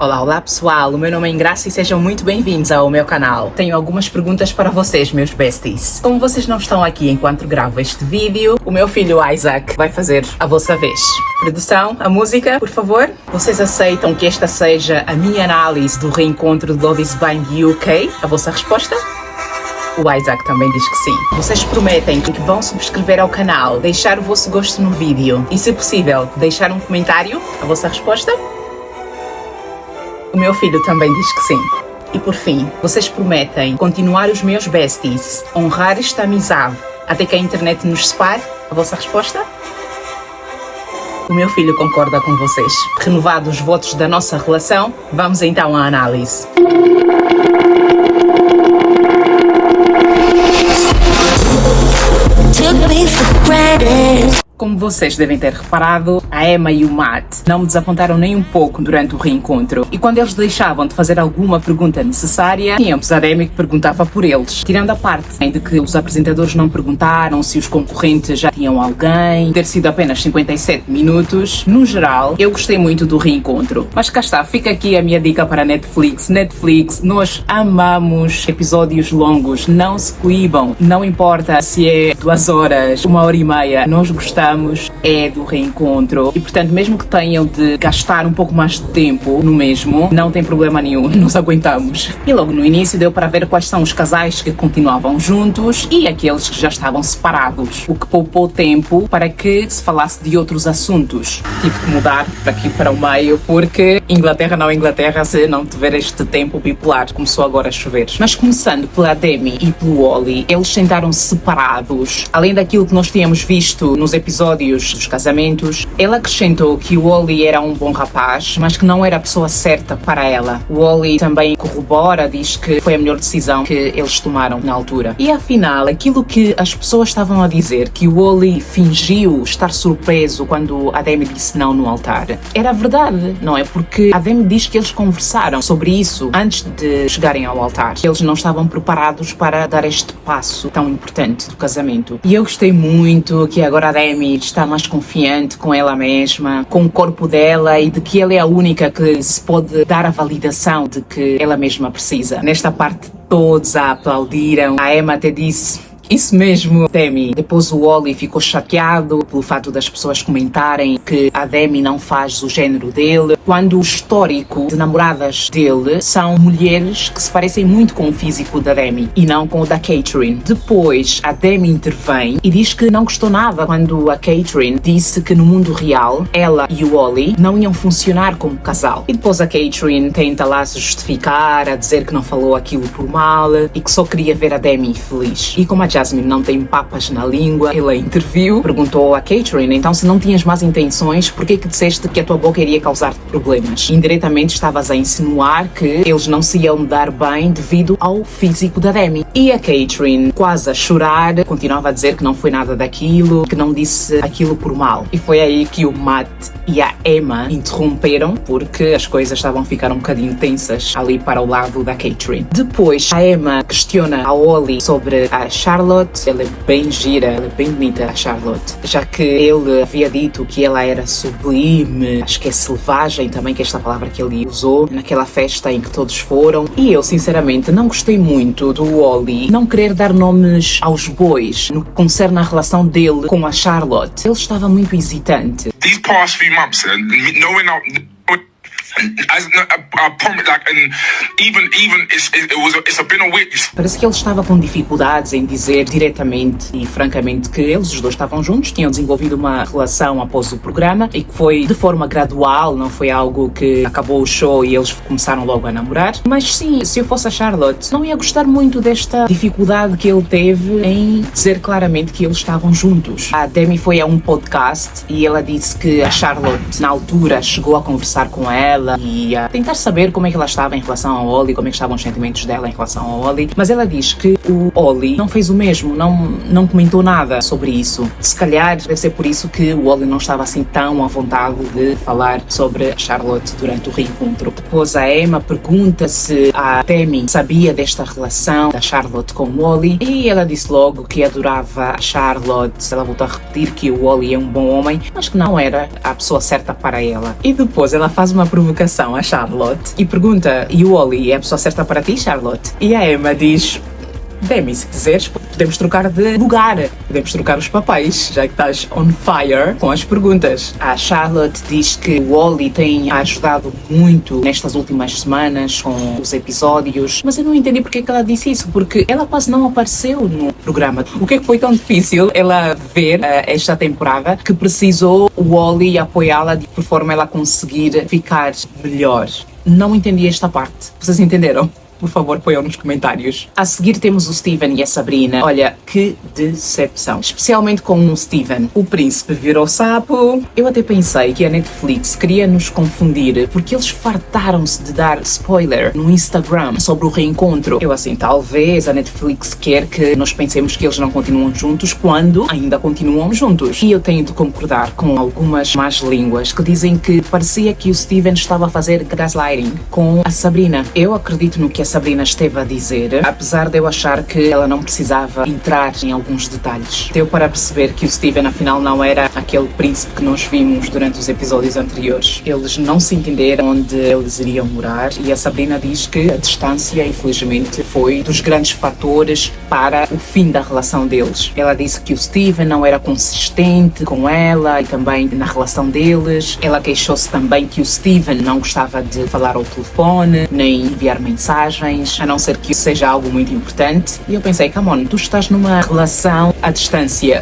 Olá, olá pessoal, o meu nome é Ingraça e sejam muito bem-vindos ao meu canal. Tenho algumas perguntas para vocês, meus besties. Como vocês não estão aqui enquanto gravo este vídeo, o meu filho Isaac vai fazer a vossa vez. Produção, a música, por favor. Vocês aceitam que esta seja a minha análise do reencontro de Love is Blind UK? A vossa resposta? O Isaac também diz que sim. Vocês prometem que vão subscrever ao canal, deixar o vosso gosto no vídeo e, se possível, deixar um comentário? A vossa resposta? O meu filho também diz que sim. E por fim, vocês prometem continuar os meus besties, honrar esta amizade até que a internet nos separe? A vossa resposta? O meu filho concorda com vocês. Renovados os votos da nossa relação, vamos então à análise. Como vocês devem ter reparado, a Emma e o Matt não me desapontaram nem um pouco durante o reencontro. E quando eles deixavam de fazer alguma pergunta necessária, tínhamos a Demi que perguntava por eles. Tirando a parte de que os apresentadores não perguntaram se os concorrentes já tinham alguém, ter sido apenas 57 minutos, no geral, eu gostei muito do reencontro. Mas cá está, fica aqui a minha dica para Netflix. Netflix, nós amamos episódios longos, não se coíbam. Não importa se é 2 horas, 1h30, nós gostamos do reencontro e, portanto, mesmo que tenham de gastar um pouco mais de tempo no mesmo, não tem problema nenhum, nos aguentamos. E logo no início deu para ver quais são os casais que continuavam juntos e aqueles que já estavam separados, o que poupou tempo para que se falasse de outros assuntos. Tive que mudar daqui para o meio porque Inglaterra não é Inglaterra se não tiver este tempo bipolar, começou agora a chover. Mas começando pela Demi e pelo Ollie, eles sentaram separados, além daquilo que nós tínhamos visto nos episódios dos casamentos. Ele acrescentou que o Ollie era um bom rapaz, mas que não era a pessoa certa para ela. O Ollie também corrobora, diz que foi a melhor decisão que eles tomaram na altura. E afinal, aquilo que as pessoas estavam a dizer, que o Ollie fingiu estar surpreso quando a Demi disse não no altar, era verdade, não é? Porque a Demi diz que eles conversaram sobre isso antes de chegarem ao altar, que eles não estavam preparados para dar este passo tão importante do casamento. E eu gostei muito que agora a Demi está mais confiante com ela mesma, com o corpo dela e de que ela é a única que se pode dar a validação de que ela mesma precisa. Nesta parte todos a aplaudiram. A Emma até disse: isso mesmo, Demi. Depois o Ollie ficou chateado pelo fato das pessoas comentarem que a Demi não faz o género dele, quando o histórico de namoradas dele são mulheres que se parecem muito com o físico da Demi e não com o da Catherine. Depois a Demi intervém e diz que não gostou nada quando a Catherine disse que no mundo real ela e o Ollie não iam funcionar como casal. E depois a Catherine tenta lá se justificar, a dizer que não falou aquilo por mal e que só queria ver a Demi feliz. E como a Jasmine não tem papas na língua, ela interviu, perguntou a Catherine: então se não tinhas más intenções, por que disseste que a tua boca iria causar-te problemas? Indiretamente estavas a insinuar que eles não se iam dar bem devido ao físico da Demi. E a Catherine, quase a chorar, continuava a dizer que não foi nada daquilo, que não disse aquilo por mal. E foi aí que o Matt e a Emma interromperam, porque as coisas estavam a ficar um bocadinho tensas ali para o lado da Catherine. Depois a Emma questiona a Ollie sobre a Charlotte. Ela é bem gira, ela é bem bonita, a Charlotte, já que ele havia dito que ela era sublime, acho que é selvagem também, que é esta palavra que ele usou naquela festa em que todos foram. E eu sinceramente não gostei muito do Ollie não querer dar nomes aos bois no que concerne a relação dele com a Charlotte. Ele estava muito hesitante. These past few months, knowing I promise, and it's been a week. Parece que ele estava com dificuldades em dizer diretamente e francamente que eles os dois estavam juntos, tinham desenvolvido uma relação após o programa e que foi de forma gradual, não foi algo que acabou o show e eles começaram logo a namorar. Mas sim, se eu fosse a Charlotte, não ia gostar muito desta dificuldade que ele teve em dizer claramente que eles estavam juntos. A Demi foi a um podcast e ela disse que a Charlotte na altura chegou a conversar com ela e a tentar saber como é que ela estava em relação ao Ollie, como é que estavam os sentimentos dela em relação ao Ollie, mas ela diz que o Ollie não fez o mesmo, não comentou nada sobre isso. Se calhar deve ser por isso que o Ollie não estava assim tão à vontade de falar sobre a Charlotte durante o reencontro. Depois a Emma pergunta se a Demi sabia desta relação da Charlotte com o Ollie e ela disse logo que adorava a Charlotte. Ela voltou a repetir que o Ollie é um bom homem, mas que não era a pessoa certa para ela. E depois ela faz uma provocação provocação a Charlotte e pergunta: e o Wally é a pessoa certa para ti, Charlotte? E a Emma diz: Demi, se quiseres, podemos trocar de lugar. Podemos trocar os papéis, já que estás on fire com as perguntas. A Charlotte diz que o Wally tem ajudado muito nestas últimas semanas com os episódios, mas eu não entendi porque que ela disse isso, porque ela quase não apareceu no programa. O que é que foi tão difícil ela ver esta temporada que precisou o Wally apoiá-la de por forma ela conseguir ficar melhor? Não entendi esta parte. Vocês entenderam? Por favor, ponham nos comentários. A seguir temos o Steven e a Sabrina. Olha, que decepção. Especialmente com o Steven. O príncipe virou sapo. Eu até pensei que a Netflix queria nos confundir porque eles fartaram-se de dar spoiler no Instagram sobre o reencontro. Eu assim, talvez a Netflix quer que nós pensemos que eles não continuam juntos quando ainda continuam juntos. E eu tenho de concordar com algumas más línguas que dizem que parecia que o Steven estava a fazer gaslighting com a Sabrina. Eu acredito no que a Sabrina esteve a dizer, apesar de eu achar que ela não precisava entrar em alguns detalhes. Deu para perceber que o Steven afinal não era aquele príncipe que nós vimos durante os episódios anteriores. Eles não se entenderam onde eles iriam morar e a Sabrina diz que a distância, infelizmente, foi dos grandes fatores para o fim da relação deles. Ela disse que o Steven não era consistente com ela e também na relação deles. Ela queixou-se também que o Steven não gostava de falar ao telefone, nem enviar mensagens, a não ser que seja algo muito importante. E eu pensei, come on, tu estás numa relação à distância.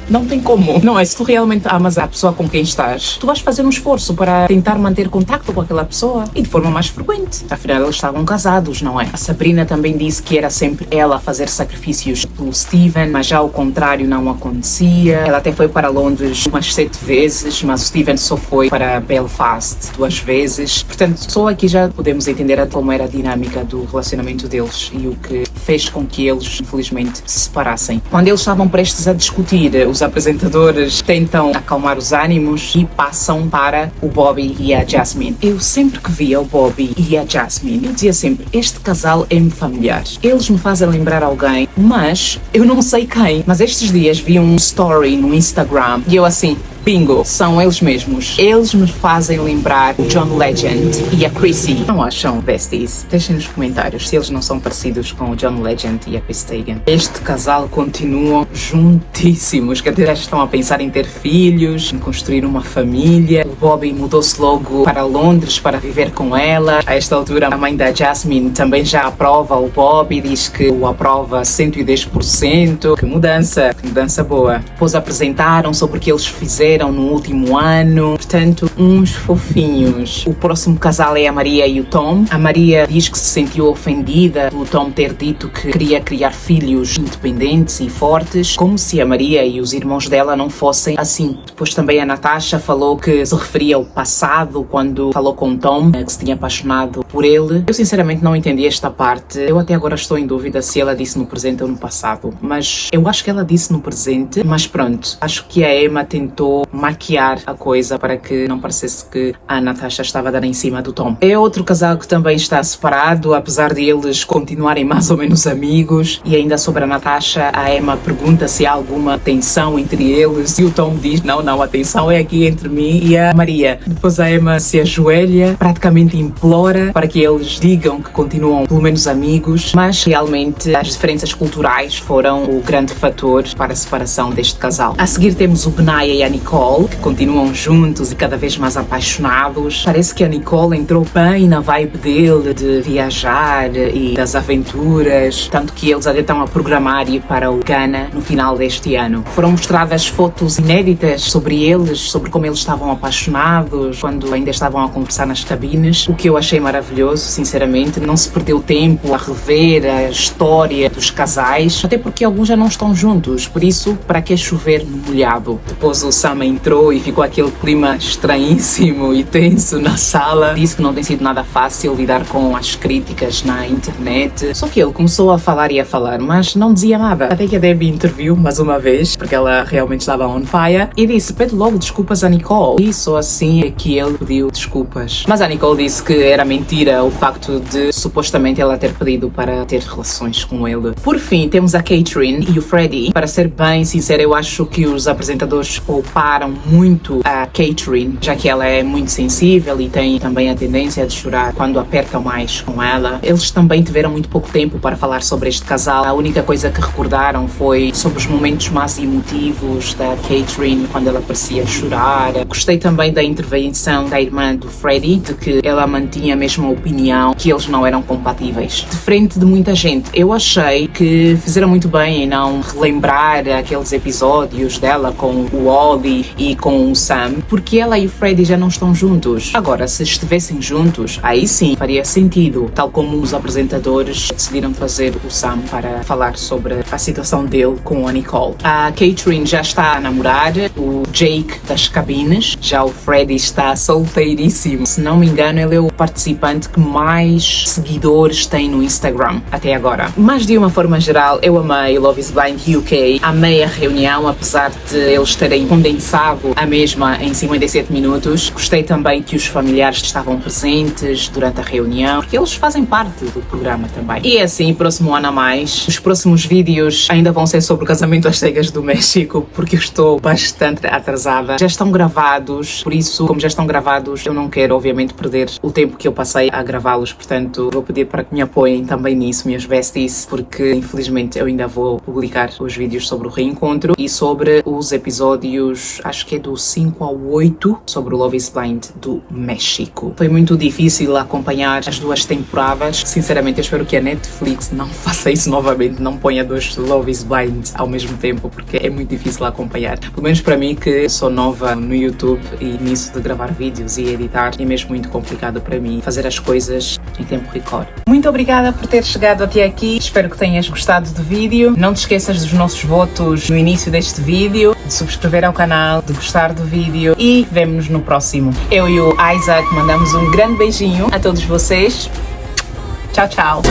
Não tem como. Não é, se tu realmente amas a pessoa com quem estás, tu vais fazer um esforço para tentar manter contacto com aquela pessoa e de forma mais frequente. Afinal, eles estavam casados, não é? A Sabrina também disse que era sempre ela a fazer sacrifícios pelo Steven, mas já o contrário não acontecia. Ela até foi para Londres umas 7 vezes, mas o Steven só foi para Belfast 2 vezes. Portanto, só aqui já podemos entender como era a dinâmica do relacionamento deles e o que fez com que eles, infelizmente, se separassem. Quando eles estavam prestes a discutir, os apresentadores tentam acalmar os ânimos e passam para o Bobby e a Jasmine. Eu sempre que via o Bobby e a Jasmine, eu dizia sempre, este casal é-me familiar. Eles me fazem lembrar alguém, mas eu não sei quem. Mas estes dias vi um story no Instagram e eu assim, bingo, são eles mesmos. Eles me fazem lembrar o John Legend e a Chrissy. Não acham, besties? Deixem nos comentários se eles não são parecidos com o John Legend e a Chrissy Teigen. Este casal continuam juntíssimos, que até já estão a pensar em ter filhos, em construir uma família. O Bobby mudou-se logo para Londres para viver com ela. A esta altura, a mãe da Jasmine também já aprova o Bobby, diz que o aprova 110%. Que mudança boa. Depois apresentaram sobre o que eles fizeram no último ano, portanto, uns fofinhos. O próximo casal é a Maria e o Tom. A Maria diz que se sentiu ofendida pelo Tom ter dito que queria criar filhos independentes e fortes, como se a Maria e os irmãos dela não fossem assim. Depois também a Natasha falou que se referia ao passado quando falou com o Tom, que se tinha apaixonado por ele. Eu sinceramente não entendi esta parte. Eu até agora estou em dúvida se ela disse no presente ou no passado, mas eu acho que ela disse no presente, mas pronto, acho que a Emma tentou maquiar a coisa para que não parecesse que a Natasha estava a dar em cima do Tom. É outro casal que também está separado, apesar de eles continuarem mais ou menos amigos. E ainda sobre a Natasha, a Emma pergunta se há alguma tensão entre eles e o Tom diz, não, a tensão é aqui entre mim e a Maria. Depois a Emma se ajoelha, praticamente implora para que eles digam que continuam pelo menos amigos, mas realmente as diferenças culturais foram o grande fator para a separação deste casal. A seguir temos o Benaya e a Nicole, que continuam juntos e cada vez mais apaixonados. Parece que a Nicole entrou bem na vibe dele de viajar e das aventuras, tanto que eles até estão a programar ir para o Ghana no final deste ano. Foram mostradas fotos inéditas sobre eles, sobre como eles estavam apaixonados, quando ainda estavam a conversar nas cabines, o que eu achei maravilhoso, sinceramente. Não se perdeu tempo a rever a história dos casais, até porque alguns já não estão juntos, por isso, para que chover no molhado? Depois o Sam entrou e ficou aquele clima estranhíssimo e tenso na sala. Disse que não tem sido nada fácil lidar com as críticas na internet. Só que ele começou a falar e a falar, mas não dizia nada. Até que a Debbie interviu mais uma vez, porque ela realmente estava on fire, e disse, pede logo desculpas a Nicole. E só assim é que ele pediu desculpas. Mas a Nicole disse que era mentira o facto de supostamente ela ter pedido para ter relações com ele. Por fim, temos a Catherine e o Freddie. Para ser bem sincera, eu acho que os apresentadores pouparam ajudaram muito a Catherine, já que ela é muito sensível e tem também a tendência de chorar quando apertam mais com ela. Eles também tiveram muito pouco tempo para falar sobre este casal. A única coisa que recordaram foi sobre os momentos mais emotivos da Catherine, quando ela parecia chorar. Gostei também da intervenção da irmã do Freddie, de que ela mantinha a mesma opinião, que eles não eram compatíveis. Diferente de muita gente, eu achei que fizeram muito bem em não relembrar aqueles episódios dela com o Ollie e com o Sam, porque ela e o Freddie já não estão juntos. Agora, se estivessem juntos, aí sim faria sentido, tal como os apresentadores decidiram trazer o Sam para falar sobre a situação dele com a Nicole. A Catherine já está a namorar o Jake das cabines, já o Freddie está solteiríssimo. Se não me engano, ele é o participante que mais seguidores tem no Instagram até agora. Mas de uma forma geral, eu amei Love is Blind UK, amei a reunião, apesar de eles terem condensado a mesma em 57 minutos. Gostei também que os familiares estavam presentes durante a reunião, porque eles fazem parte do programa também. E assim, próximo ano a mais, os próximos vídeos ainda vão ser sobre o casamento às cegas do México, porque eu estou bastante atrasada. Já estão gravados, por isso, como já estão gravados, eu não quero, obviamente, perder o tempo que eu passei a gravá-los, portanto, vou pedir para que me apoiem também nisso, meus besties, porque infelizmente eu ainda vou publicar os vídeos sobre o reencontro e sobre os episódios, acho que é do 5 ao 8, sobre o Love is Blind do México. Foi muito difícil acompanhar as duas temporadas. Sinceramente, eu espero que a Netflix não faça isso novamente, não ponha dois Love is Blind ao mesmo tempo, porque é muito difícil acompanhar. Pelo menos para mim, que sou nova no YouTube e nisso de gravar vídeos e editar, é mesmo muito complicado para mim fazer as coisas em tempo recorde. Muito obrigada por ter chegado até aqui, espero que tenhas gostado do vídeo. Não te esqueças dos nossos votos no início deste vídeo, de subscrever ao canal, de gostar do vídeo e vemo-nos no próximo. Eu e o Isaac mandamos um grande beijinho a todos vocês. Tchau, tchau!